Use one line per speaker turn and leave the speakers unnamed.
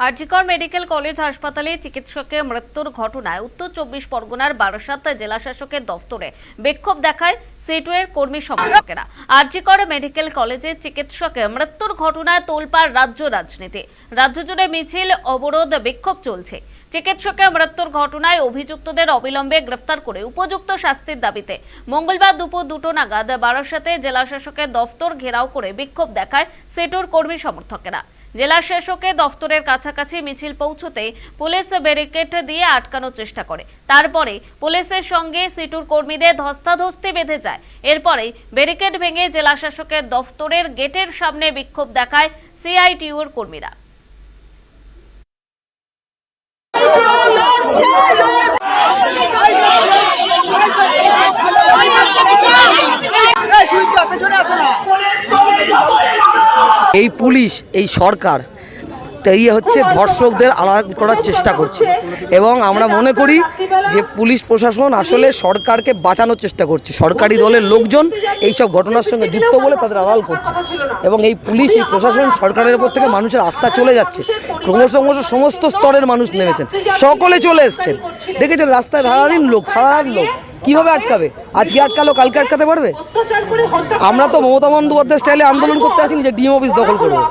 RG Kar medical college হাসপাতালে চিকিৎসকের মৃত্যুর ঘটনায় উত্তর 24 পরগনার বারাসাত জেলা শাসকের দফতরে বিক্ষোভ দেখায় সিটুয়ের কর্মী সমর্থকেরা। আরজিকর মেডিকেল কলেজের চিকিৎসকের মৃত্যুর ঘটনায় তোলপাড় রাজ্য রাজনীতি। রাজ্য জুড়ে মিছিল, অবরোধ, বিক্ষোভ চলছে। চিকিৎসকের মৃত্যুর ঘটনায় অভিযুক্তদের অবিলম্বে গ্রেফতার করে উপযুক্ত শাস্তির দাবিতে মঙ্গলবার দুপুর 2টো নাগাদ বারাসাতে জেলা শাসকের দফতর ঘেরাও করে বিক্ষোভ দেখায় সিটুর কর্মী সমর্থকেরা। জেলা শাসকের দফতরের কাছাকাছি মিছিল পৌঁছতে পুলিশ ব্যারিকেড দিয়ে আটকানোর চেষ্টা করে। তারপরে পুলিশের সঙ্গে সিটুর কর্মীদের ধস্তাধস্তি বেঁধে যায়। এরপরে ব্যারিকেড ভেঙে জেলা শাসকের দফতরের গেটের সামনে বিক্ষোভ দেখায় সিআইটিইউর কর্মীরা।
এই পুলিশ, এই সরকার হচ্ছে ধর্ষকদের আড়াল করার চেষ্টা করছে এবং আমরা মনে করি যে পুলিশ প্রশাসন আসলে সরকারকে বাঁচানোর চেষ্টা করছে। সরকারি দলের লোকজন এইসব ঘটনার সঙ্গে যুক্ত বলে তাদের আড়াল করছে এবং এই পুলিশ, এই প্রশাসন সরকারের উপর থেকে মানুষের আস্থা চলে যাচ্ছে। ক্রমশ সমস্ত স্তরের মানুষ নেমেছেন, সকলে চলে এসছেন। দেখেছেন রাস্তায় সারাদিন লোক, লোক কিভাবে আটকাবে? আজকে আটকালো, কালকে আটকাতে পারবে? আমরা তো মমতা বন্দ্যোপাধ্যায় স্টাইলে আন্দোলন করতে আসিনি যে ডিএম অফিস দখল করবো।